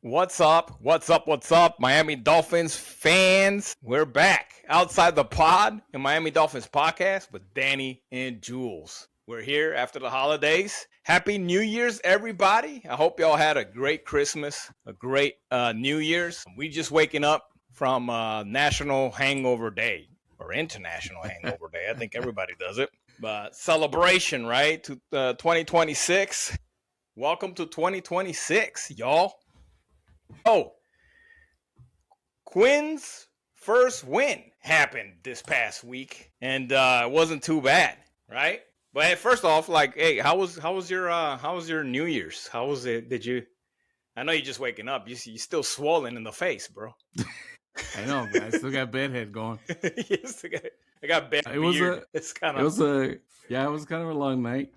What's up? What's up? What's up, Miami Dolphins fans? We're back outside the pod in Miami Dolphins podcast with Danny and Jules. We're here after the holidays. Happy New Year's, everybody. I hope y'all had a great Christmas, a great New Year's. We just waking up from National Hangover Day or International Hangover Day. I think everybody does it. But celebration, right? To 2026. Welcome to 2026, y'all. Oh, Quinn's first win happened this past week, and it wasn't too bad, right? But hey, first off, like, hey, how was your New Year's? How was it? Did you? I know you're just waking up. You still swollen in the face, bro. I know, man. I still got bedhead going. Yes, I got bed. It was beard. It was kind of a long night.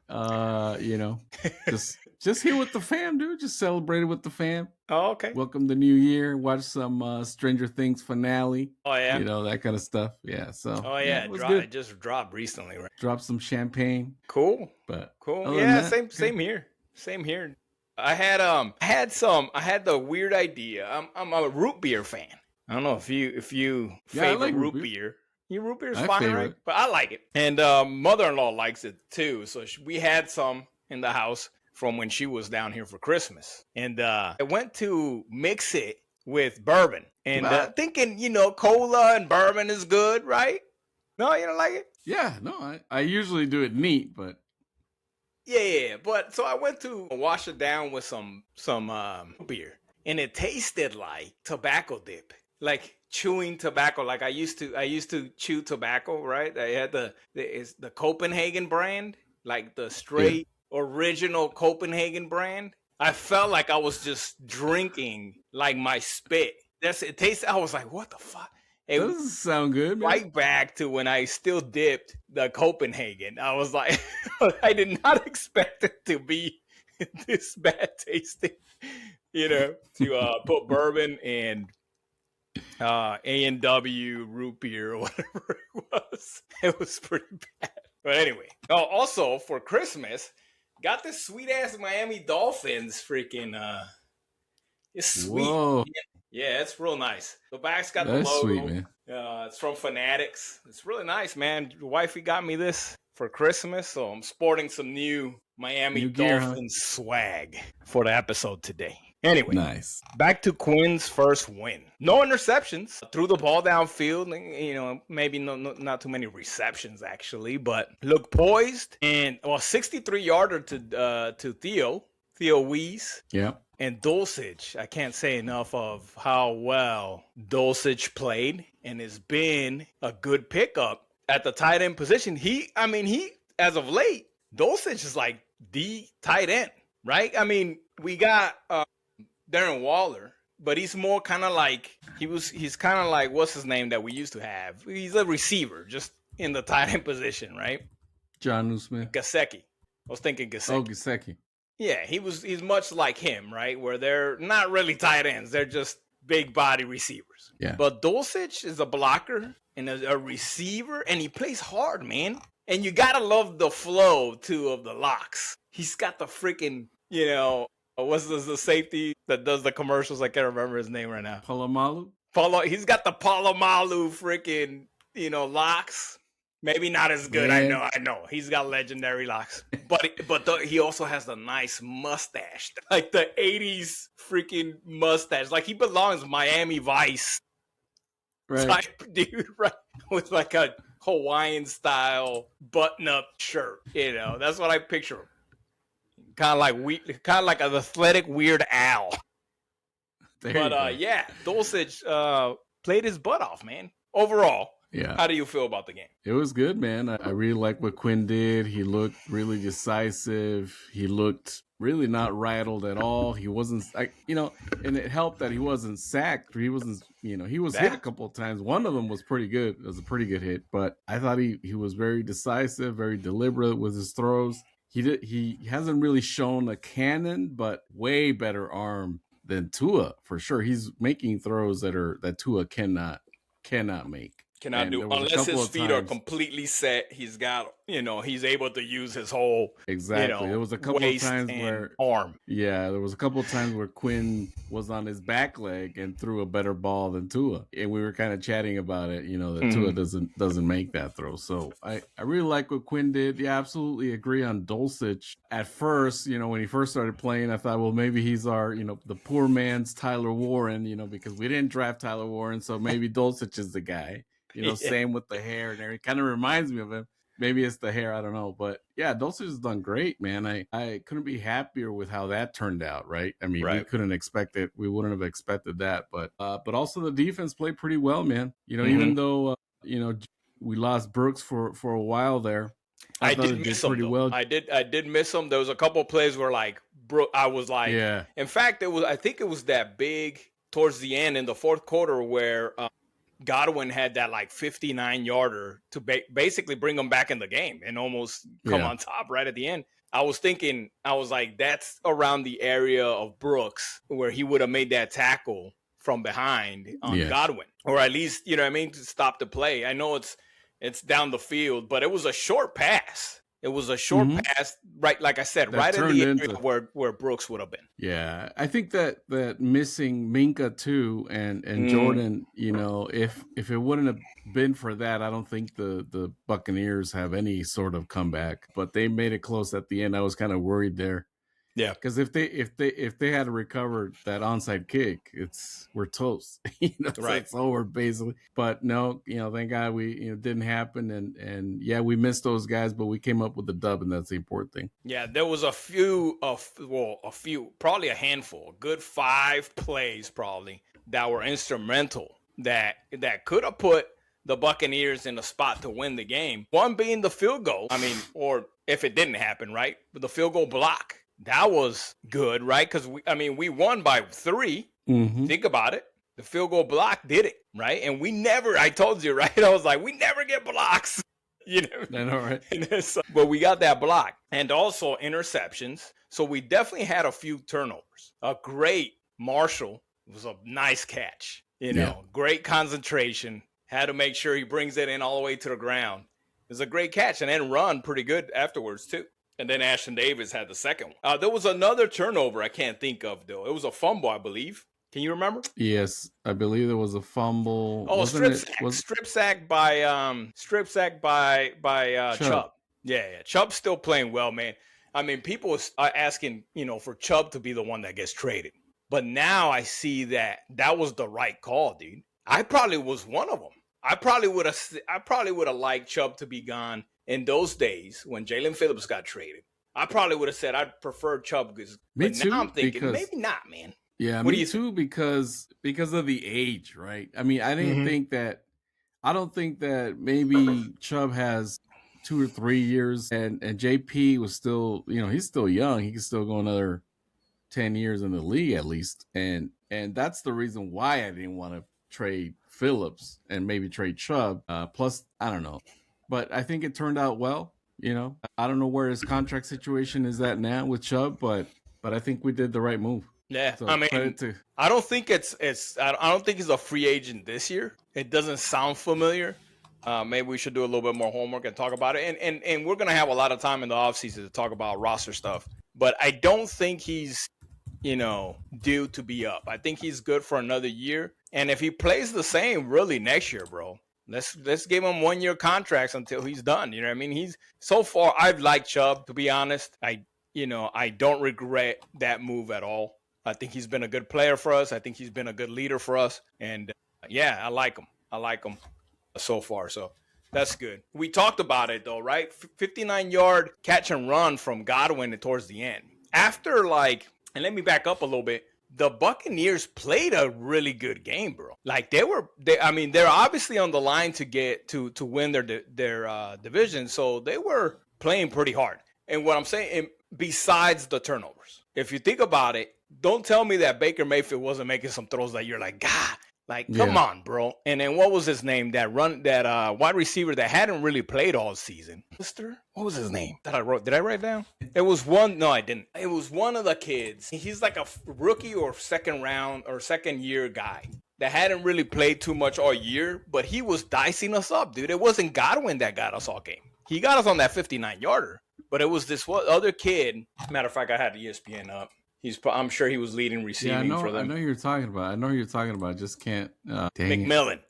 Just here with the fam, dude. Just celebrated with the fam. Oh, okay. Welcome the new year. Watch some Stranger Things finale. Oh yeah. That kind of stuff. Yeah. So. Oh yeah, it just dropped recently, right? Dropped some champagne. Cool. But cool. Yeah, same here. Same here. I had the weird idea. I'm a root beer fan. I don't know if you favor root beer. Your root beer is fine, right? But I like it. And mother-in-law likes it too. So we had some in the house from when she was down here for Christmas. And I went to mix it with bourbon. And thinking, cola and bourbon is good, right? No, you don't like it? Yeah, no, I usually do it neat, but... Yeah. But so I went to wash it down with some beer. And it tasted like tobacco dip. Like chewing tobacco, like I used to chew tobacco, right? I had the Copenhagen brand, like the straight original Copenhagen brand. I felt like I was just drinking like my spit. It tasted. I was like, what the fuck? It doesn't sound good, man. Right back to when I still dipped the Copenhagen. I was like, I did not expect it to be this bad tasting. To put bourbon and A&W root beer or whatever it was. It was pretty bad. But anyway. Oh, also for Christmas, got this sweet ass Miami Dolphins freaking it's sweet. Whoa. Yeah, it's real nice. The back's got That's the logo. Sweet, man. It's from Fanatics. It's really nice, man. Wifey got me this for Christmas, so I'm sporting some new Miami Dolphins swag for the episode today. Anyway, nice. Back to Quinn's first win. No interceptions. Threw the ball downfield. Maybe not too many receptions actually, but looked poised and 63-yarder to Theo Wease. Yeah. And Dulcich. I can't say enough of how well Dulcich played, and has been a good pickup at the tight end position. He as of late, Dulcich is like the tight end, right? I mean, we got Darren Waller, but he's more kind of like he's kind of like, what's his name that we used to have? He's a receiver, just in the tight end position, right? John Smith. Gesicki. I was thinking Gesicki. Oh, Gesicki. Yeah, he's much like him, right? Where they're not really tight ends; they're just big body receivers. Yeah. But Dulcich is a blocker and a receiver, and he plays hard, man. And you gotta love the flow too of the locks. He's got the freaking, what's the safety that does the commercials? I can't remember his name right now. Palomalu? He's got the Palomalu freaking, locks. Maybe not as good. Yeah. I know. He's got legendary locks. But he also has the nice mustache. Like the 80s freaking mustache. Like he belongs Miami Vice type dude, right? With like a Hawaiian style button-up shirt. That's what I picture him. Kind of like an athletic Weird Al. Dulcich played his butt off, man. Overall. Yeah. How do you feel about the game? It was good, man. I really like what Quinn did. He looked really decisive. He looked really not rattled at all. He wasn't, and it helped that he wasn't sacked. He wasn't, he was hit a couple of times. One of them was pretty good. It was a pretty good hit, but I thought he was very decisive, very deliberate with his throws. He hasn't really shown a cannon, but way better arm than Tua for sure. He's making throws that Tua cannot make. Cannot do unless his feet are completely set. He's got, he's able to use his whole there was a couple of times where arm. Yeah, there was a couple of times where Quinn was on his back leg and threw a better ball than Tua, and we were kind of chatting about it. That Tua doesn't make that throw. So I really like what Quinn did. Yeah, absolutely agree on Dulcich. At first, when he first started playing, I thought, well, maybe he's our the poor man's Tyler Warren. Because we didn't draft Tyler Warren, so maybe Dulcich is the guy. Same with the hair and everything. Kind of reminds me of him. Maybe it's the hair, I don't know. But yeah, Dulcich has done great, man. I couldn't be happier with how that turned out, right? I mean, we couldn't expect it. We wouldn't have expected that. But also the defense played pretty well, man. Even though we lost Brooks for a while there. I did miss him. Well. I did miss him. There was a couple of plays where I was like, yeah. In fact, I think it was that big towards the end in the fourth quarter where Godwin had that 59-yarder to basically bring them back in the game and almost come on top right at the end. I was like, that's around the area of Brooks where he would have made that tackle from behind on Godwin, or at least, to stop the play. I know it's down the field, but it was a short pass. It was a short pass, right? Like I said, that right in the area where Brooks would have been. Yeah, I think that missing Minka too and Jordan, if it wouldn't have been for that, I don't think the Buccaneers have any sort of comeback. But they made it close at the end. I was kind of worried there. Yeah, because if they had recovered that onside kick, we're toast. Right? So it's over basically. But no, thank God we didn't happen, and yeah, we missed those guys, but we came up with the dub, and that's the important thing. Yeah, there was a few, probably a handful, a good 5 plays probably that were instrumental that could have put the Buccaneers in a spot to win the game. One being the field goal. I mean, or if it didn't happen, right, but the field goal block. That was good, right? Because we won by 3. Mm-hmm. Think about it. The field goal block did it, right? And I told you, right? I was like, we never get blocks. I know, right? But we got that block. And also interceptions. So we definitely had a few turnovers. A great Marshall was a nice catch. Great concentration. Had to make sure he brings it in all the way to the ground. It was a great catch. And then run pretty good afterwards, too. And then Ashton Davis had the second one. There was another turnover I can't think of, though. It was a fumble, I believe. Can you remember? Yes, I believe there was a fumble. Oh, strip sack by Chubb. Yeah. Chubb's still playing well, man. I mean, people are asking, for Chubb to be the one that gets traded. But now I see that was the right call, dude. I probably was one of them. I probably would have liked Chubb to be gone. In those days, when Jalen Phillips got traded, I probably would have said I'd prefer Chubb. But now I'm thinking maybe not, man. Yeah, me too. Because of the age, right? I mean, I don't think that maybe Chubb has 2 or 3 years, and JP was still, he's still young. He can still go another 10 years in the league at least, and that's the reason why I didn't want to trade Phillips and maybe trade Chubb. Plus, I don't know. But I think it turned out well. I don't know where his contract situation is at now with Chubb, but I think we did the right move. Yeah, so I don't think I don't think he's a free agent this year. It doesn't sound familiar. Maybe we should do a little bit more homework and talk about it. And we're gonna have a lot of time in the offseason to talk about roster stuff. But I don't think he's due to be up. I think he's good for another year. And if he plays the same really next year, bro. Let's give him 1-year contracts until he's done. You know what I mean? He's so far. I've liked Chubb, to be honest. I don't regret that move at all. I think he's been a good player for us. I think he's been a good leader for us. And I like him. I like him so far. So that's good. We talked about it though, right? 59-yard catch and run from Godwin towards the end. After and let me back up a little bit. The Buccaneers played a really good game, bro. They're obviously on the line to get to win their division, so they were playing pretty hard. And what I'm saying, besides the turnovers, if you think about it, don't tell me that Baker Mayfield wasn't making some throws that you're like, God, come on, bro. And then what was his name? That wide receiver that hadn't really played all season. What was his name? Did I write down? It was one. No, I didn't. It was one of the kids. He's like a rookie or second year guy. that hadn't really played too much all year, but he was dicing us up, dude. It wasn't Godwin that got us all game. He got us on that 59-yarder, but it was this other kid. Matter of fact, I had the ESPN up. I'm sure he was leading receiving for them. I know you're talking about. I know you're talking about. I just can't. McMillan.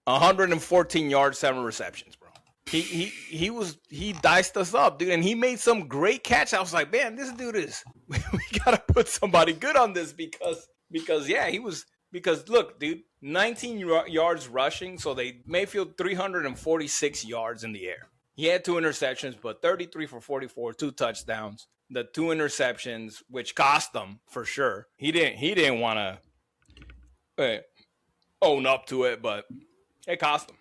114 yards, 7 receptions, bro. He diced us up, dude, and he made some great catch. I was like, man, this dude is. We gotta put somebody good on this because yeah, he was. Because look, dude, 19 yards rushing, so they Mayfield 346 yards in the air. He had 2 interceptions, but 33 for 44, 2 touchdowns. The 2 interceptions, which cost them for sure. He didn't want to own up to it, but it cost him.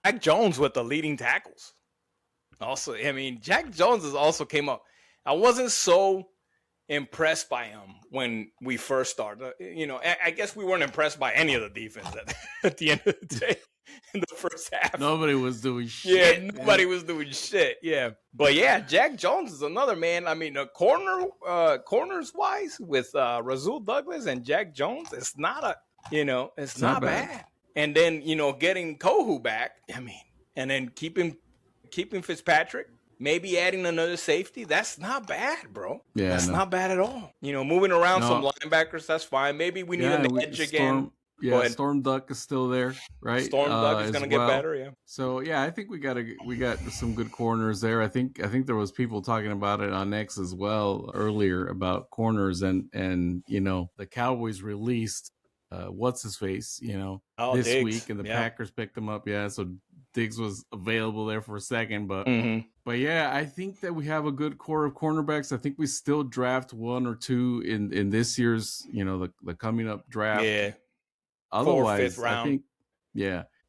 Jack Jones with the leading tackles. Also, I mean, Jack Jones has also came up. I wasn't so impressed by him when we first started. You know, I guess we weren't impressed by any of the defense at the end of the day in the first half. Nobody was doing shit. Yeah, nobody was doing shit. Yeah, but yeah, Jack Jones is another man. I mean, corners wise with Rasul Douglas and Jack Jones, it's not it's not bad. And then getting Kohu back. I mean, and then keeping Fitzpatrick. Maybe adding another safety, that's not bad, bro. Yeah, that's not bad at all. Moving around some linebackers, that's fine. Maybe we need an edge again. Storm Duck is still there, right? Storm Duck is going to get better, yeah. So yeah, I think we got some good corners there. I think there was people talking about it on X as well earlier about corners and the Cowboys released what's his face, this Diggs. Week, and the Packers picked him up. Yeah, so Diggs was available there for a second, but yeah, I think that we have a good core of cornerbacks. I think we still draft 1 or 2 in this year's, the coming up draft. Yeah. Otherwise, 4th round.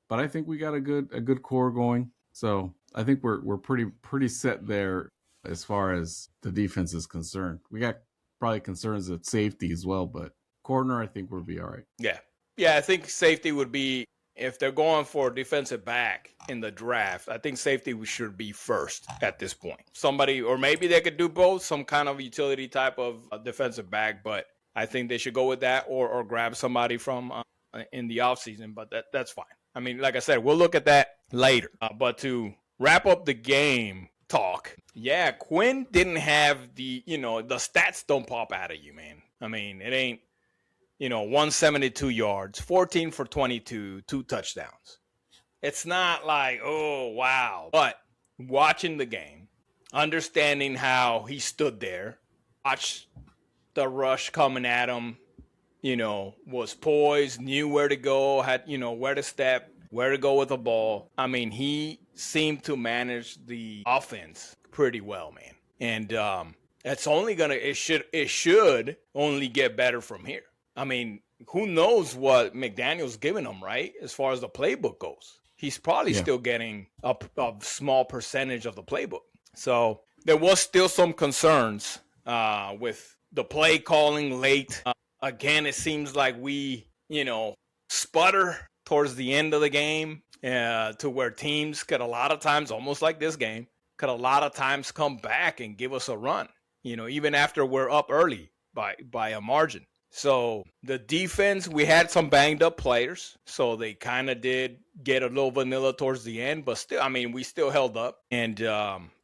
But I think we got a good core going. So I think we're pretty set there as far as the defense is concerned. We got probably concerns at safety as well, but corner, I think we'll be all right. Yeah. Yeah, I think safety would be, if they're going for a defensive back in the draft, I think safety should be first at this point. Somebody, or maybe they could do both, some kind of utility type of defensive back, but I think they should go with that or grab somebody from in the offseason, but that's fine. I mean, like I said, we'll look at that later. But to wrap up the game talk, yeah, Quinn didn't have the stats don't pop out of you, man. I mean, it ain't, 172 yards, 14 for 22, 2 touchdowns. It's not like, oh, wow. But watching the game, understanding how he stood there, watch the rush coming at him, was poised, knew where to go, had, where to step, where to go with the ball. I mean, he seemed to manage the offense pretty well, man. And it should only get better from here. I mean, who knows what McDaniel's giving him, right? As far as the playbook goes, he's probably still getting a small percentage of the playbook. So there was still some concerns with the play calling late. Again, it seems like we, sputter towards the end of the game to where teams could a lot of times, almost like this game, could a lot of times come back and give us a run, even after we're up early by a margin. So the defense, we had some banged up players, so they kind of did get a little vanilla towards the end, but still, I mean, we still held up and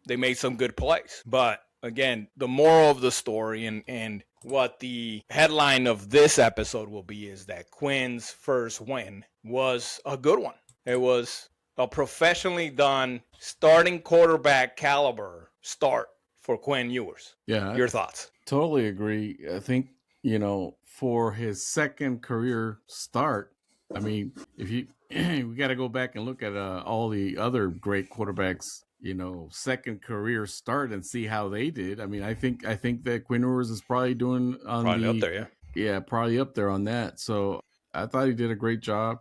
they made some good plays. But again, the moral of the story and what the headline of this episode will be is that Quinn's first win was a good one. It was a professionally done starting quarterback caliber start for Quinn Ewers. Yeah. Your thoughts? Totally agree. I think, for his second career start, I mean, if we got to go back and look at all the other great quarterbacks, second career start and see how they did. I mean, I think that Quinn Ewers is probably doing up there, yeah. Yeah, probably up there on that. So I thought he did a great job.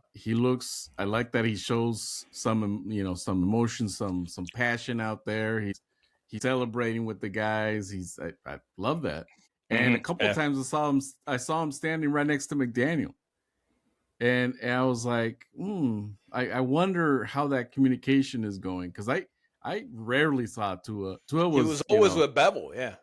I like that he shows some emotion, some passion out there. He's celebrating with the guys. I love that. And a couple of times I saw him standing right next to McDaniel. And I was like, I wonder how that communication is going. Because I rarely saw Tua. Tua was always with Bevel, yeah.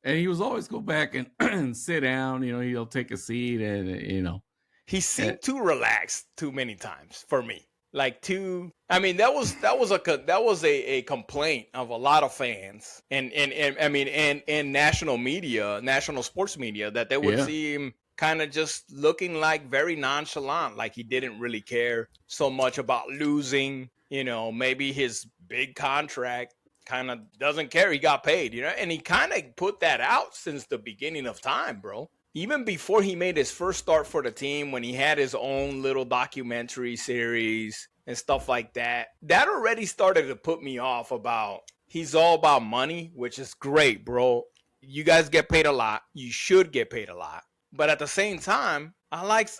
And he was always go back and sit down. He'll take a seat and he seemed too relaxed too many times for me. Like too, I mean, that was a complaint of a lot of fans and I mean and national media, national sports media, that they would see him kind of just looking like very nonchalant, like he didn't really care so much about losing. You know, maybe his big contract, kind of doesn't care. He got paid, you know, and he kind of put that out since the beginning of time, bro. Even before he made his first start for the team, when he had his own little documentary series and stuff like that, that already started to put me off about he's all about money, which is great, bro. You guys get paid a lot. You should get paid a lot. But at the same time, I like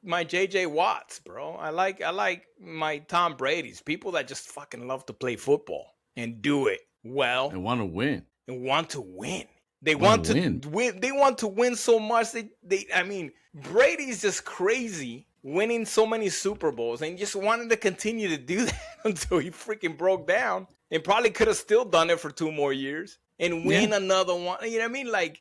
my JJ Watts, bro. I like my Tom Brady's, people that just fucking love to play football and do it well. And want to win. They want to win. They want to win so much. I mean, Brady's just crazy, winning so many Super Bowls, and just wanted to continue to do that until he freaking broke down, and probably could have still done it for 2 more years and win another one. You know what I mean? Like,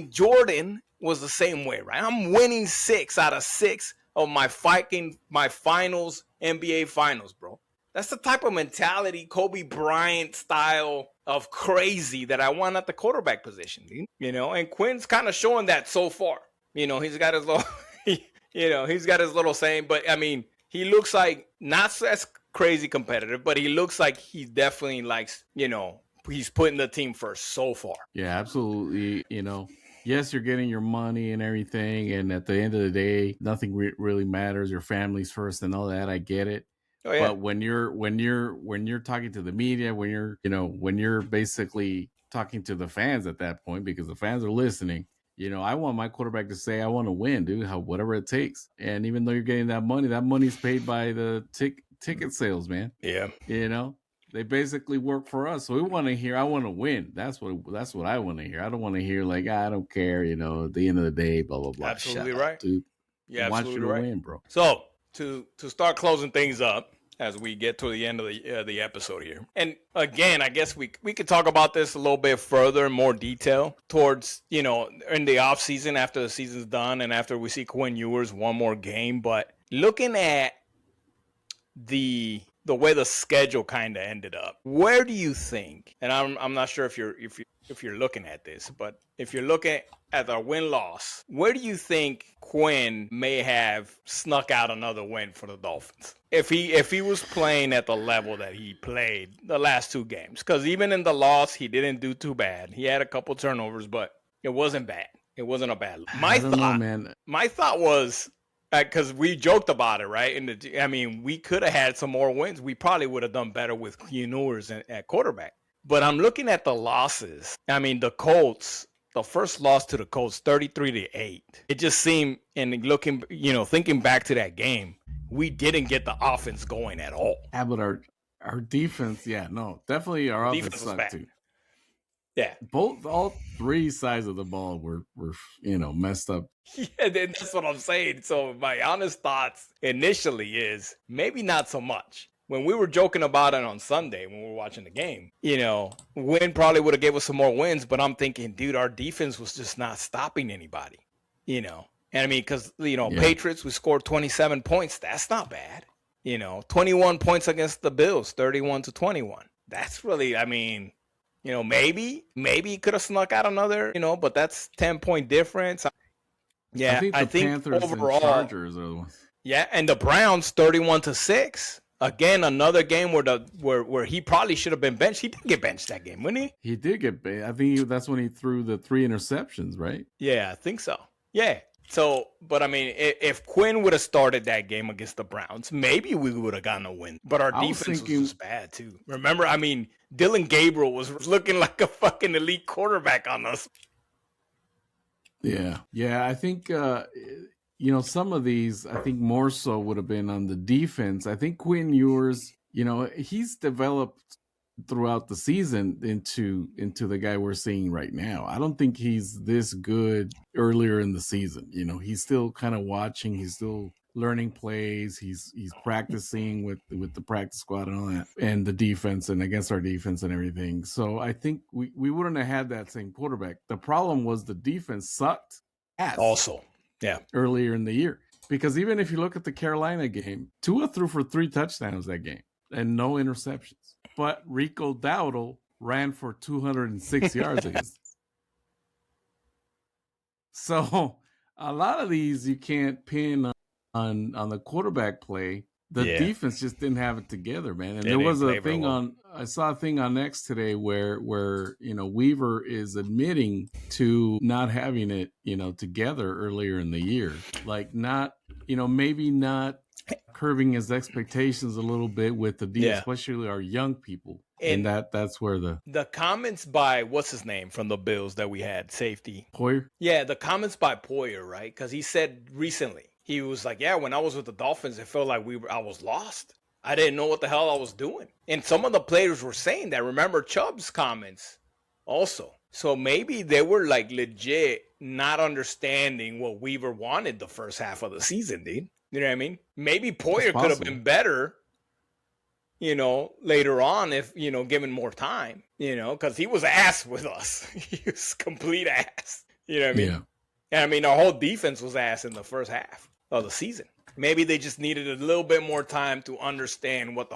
Jordan was the same way, right? I'm winning 6 out of 6 of my finals, NBA finals, bro. That's the type of mentality, Kobe Bryant style of crazy, that I want at the quarterback position, you know. And Quinn's kind of showing that so far. You know, he's got his little, he's got his little saying. But I mean, he looks like not as crazy competitive, but he looks like he definitely likes, you know, he's putting the team first so far. Yeah, absolutely. You know, yes, you're getting your money and everything, and at the end of the day, nothing really matters. Your family's first and all that. I get it. Oh, yeah. But when you're talking to the media, when you're basically talking to the fans at that point, because the fans are listening, you know, I want my quarterback to say, I want to win, dude, whatever it takes. And even though you're getting that money's paid by the ticket sales, man. Yeah. You know, they basically work for us. So we want to hear, I want to win. That's what I want to hear. I don't want to hear like, I don't care, you know, at the end of the day, blah, blah, blah. Absolutely Shut right. up, dude. Yeah, I want you to win, bro. So to start closing things up, as we get to the end of the episode here. And again, I guess we could talk about this a little bit further in more detail towards, you know, in the off season, after the season's done and after we see Quinn Ewers one more game. But looking at the way the schedule kind of ended up, where do you think, and I'm not sure if you're looking at this, but if you're looking at the win-loss, where do you think Quinn may have snuck out another win for the Dolphins if he was playing at the level that he played the last 2 games? Because even in the loss, he didn't do too bad. He had a couple turnovers, but it wasn't bad. It wasn't a bad. My thought was, because we joked about it, right? And we could have had some more wins. We probably would have done better with Quinn Ewers at quarterback. But I'm looking at the losses. I mean, the Colts, the first loss to the Colts, 33-8. It just seemed, and looking, you know, thinking back to that game, we didn't get the offense going at all. Yeah, but our defense, definitely our offense sucked too. Yeah. All 3 sides of the ball were messed up. Yeah, that's what I'm saying. So my honest thoughts initially is maybe not so much. When we were joking about it on Sunday when we were watching the game, you know, Winn probably would have gave us some more wins, but I'm thinking, dude, our defense was just not stopping anybody, you know. And I mean, because, you know, Patriots, we scored 27 points. That's not bad. You know, 21 points against the Bills, 31-21. That's really, I mean, you know, maybe he could have snuck out another, you know, but that's 10-point difference. Yeah, I think Panthers overall, and Chargers are the ones. Yeah, and the Browns, 31-6. Again, another game where he probably should have been benched. He didn't get benched that game, didn't he? He did get benched. I think that's when he threw the 3 interceptions, right? Yeah, I think so. Yeah. So, but I mean, if Quinn would have started that game against the Browns, maybe we would have gotten a win. But our defense was just bad too. Remember, I mean, Dylan Gabriel was looking like a fucking elite quarterback on us. Yeah. I think you know, some of these, I think more so would have been on the defense. I think Quinn Ewers, you know, he's developed throughout the season into the guy we're seeing right now. I don't think he's this good earlier in the season. You know, he's still kind of watching. He's still learning plays. He's practicing with the practice squad and all that, and the defense and against our defense and everything. So I think we wouldn't have had that same quarterback. The problem was the defense sucked. Also. Yeah. Earlier in the year. Because even if you look at the Carolina game, Tua threw for 3 touchdowns that game and no interceptions. But Rico Dowdle ran for 206 yards against them. So a lot of these you can't pin on the quarterback play. The defense just didn't have it together, man. And there was a thing I saw a thing on X today where Weaver is admitting to not having it, together earlier in the year. Like not, maybe not curbing his expectations a little bit with the defense, especially our young people. And that's where the comments by what's his name from the Bills that we had, safety Poyer. Yeah, the comments by Poyer, right? Because he said recently he was like, "Yeah, when I was with the Dolphins, it felt like I was lost. I didn't know what the hell I was doing." And some of the players were saying that. Remember Chubb's comments also. So maybe they were like legit not understanding what Weaver wanted the first half of the season, dude. You know what I mean? Maybe Poyer could have been better. Later on, if, given more time, because he was ass with us. He was complete ass. You know what I mean? Yeah. And I mean, our whole defense was ass in the first half of the season. Maybe they just needed a little bit more time to understand what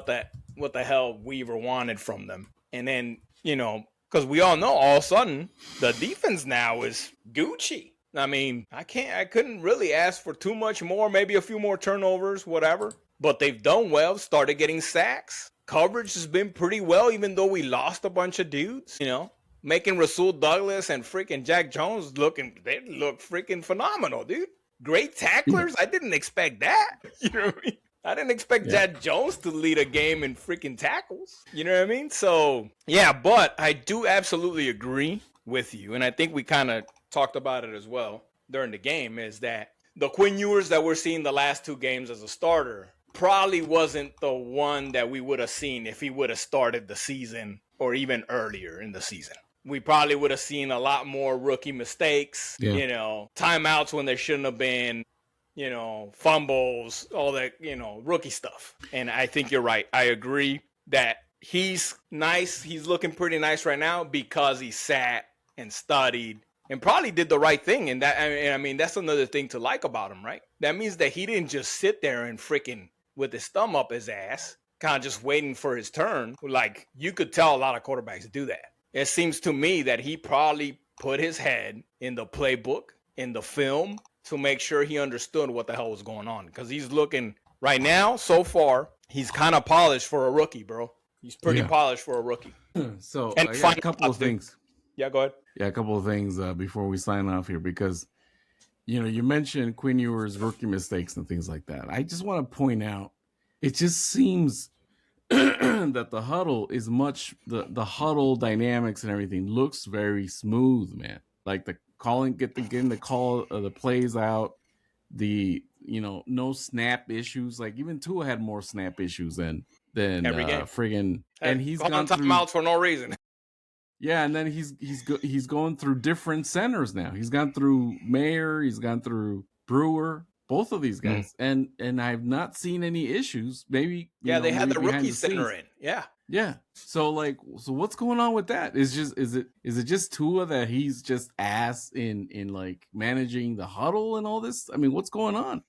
the hell Weaver wanted from them. And then, because we all know all of a sudden the defense now is Gucci. I mean, I couldn't really ask for too much more, maybe a few more turnovers, whatever. But they've done well, started getting sacks. Coverage has been pretty well, even though we lost a bunch of dudes, making Rasul Douglas and freaking Jack Jones they look freaking phenomenal, dude. Great tacklers. I didn't expect that. You know what I mean? I didn't expect Jack Jones to lead a game in freaking tackles. You know what I mean? So, yeah, but I do absolutely agree with you. And I think we kind of talked about it as well during the game, is that the Quinn Ewers that we're seeing the last 2 games as a starter probably wasn't the one that we would have seen if he would have started the season or even earlier in the season. We probably would have seen a lot more rookie mistakes, timeouts when there shouldn't have been, fumbles, all that, rookie stuff. And I think you're right. I agree that he's nice. He's looking pretty nice right now because he sat and studied and probably did the right thing. And I mean, that's another thing to like about him, right? That means that he didn't just sit there and freaking with his thumb up his ass, kind of just waiting for his turn. Like, you could tell a lot of quarterbacks do that. It seems to me that he probably put his head in the playbook, in the film, to make sure he understood what the hell was going on. Because he's looking, right now, so far, he's kind of polished for a rookie, bro. He's pretty polished for a rookie. So, I got a couple of things. Yeah, go ahead. Yeah, a couple of things before we sign off here, because you mentioned Quinn Ewers' rookie mistakes and things like that. I just want to point out, it just seems that the huddle is the huddle dynamics and everything looks very smooth, man. Like getting the call the plays out, no snap issues. Like even Tua had more snap issues than every game. Friggin', and he's gone through timeouts for no reason. Yeah, and then he's going through different centers now. He's gone through Mayer, he's gone through Brewer, both of these guys, and I've not seen any issues. Maybe they had the rookie center in. Yeah. So what's going on with that? Is it just Tua that he's just ass in like managing the huddle and all this? I mean, what's going on?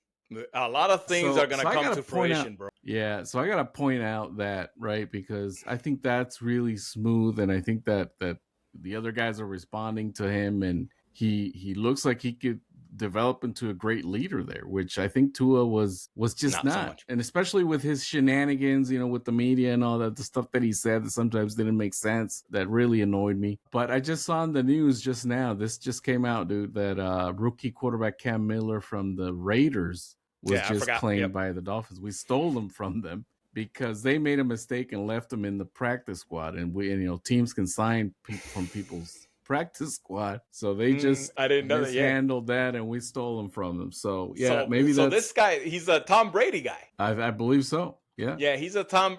A lot of things are going to come to fruition, bro. Yeah, so I got to point out that, right, because I think that's really smooth, and I think that the other guys are responding to him, and he looks like he could develop into a great leader there, which I think Tua was just not. So much. And especially with his shenanigans, with the media and all that, the stuff that he said that sometimes didn't make sense, that really annoyed me. But I just saw on the news just now, this just came out, dude, that rookie quarterback Cam Miller from the Raiders was claimed by the Dolphins. We stole them from them because they made a mistake and left them in the practice squad. And teams can sign people from people's practice squad, so they just I didn't know handled that, and we stole them from them. So maybe so this guy, he's a Tom Brady guy. I believe so. Yeah, he's a Tom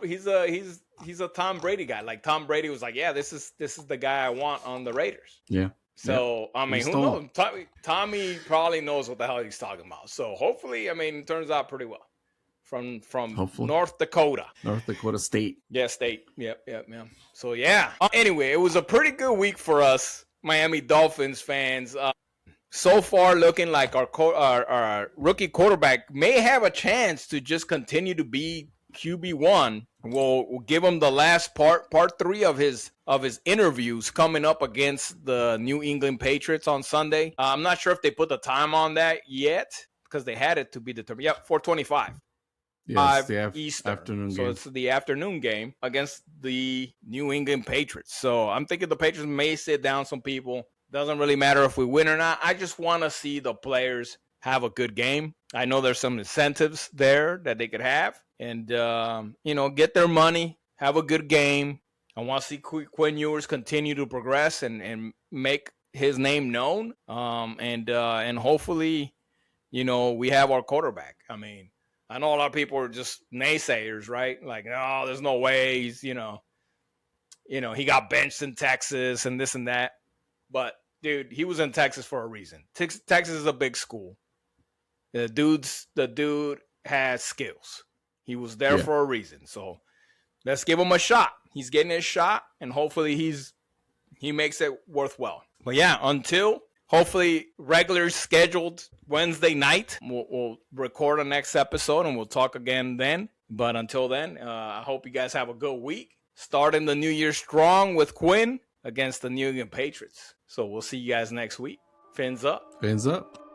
Brady guy. Like Tom Brady was like, yeah, this is the guy I want on the Raiders. Yeah. So I mean, who knows? Tommy probably knows what the hell he's talking about. So hopefully, I mean, it turns out pretty well. From North Dakota State. Yeah, state. Yep. So yeah. Anyway, it was a pretty good week for us, Miami Dolphins fans. so far looking like our rookie quarterback may have a chance to just continue to be QB1. We'll give him the last part 3 of his interviews coming up against the New England Patriots on Sunday. I'm not sure if they put the time on that yet because they had it to be determined. Yep, 4:25. Yes, the Eastern. afternoon so game. It's the afternoon game against the New England Patriots. So I'm thinking the Patriots may sit down some people. Doesn't really matter if we win or not. I just want to see the players have a good game. I know there's some incentives there that they could have and, get their money, have a good game. I want to see Quinn Ewers continue to progress and make his name known. And hopefully, we have our quarterback. I mean, I know a lot of people are just naysayers, right? Like, oh, there's no way he's, he got benched in Texas and this and that. But, dude, he was in Texas for a reason. Texas is a big school. The dude has skills. He was there for a reason. So let's give him a shot. He's getting his shot, and hopefully he makes it worthwhile. But, yeah, until hopefully regular scheduled Wednesday night, we'll record the next episode, and we'll talk again then. But until then, I hope you guys have a good week. Starting the new year strong with Quinn against the New England Patriots. So we'll see you guys next week. Fins up. Fins up.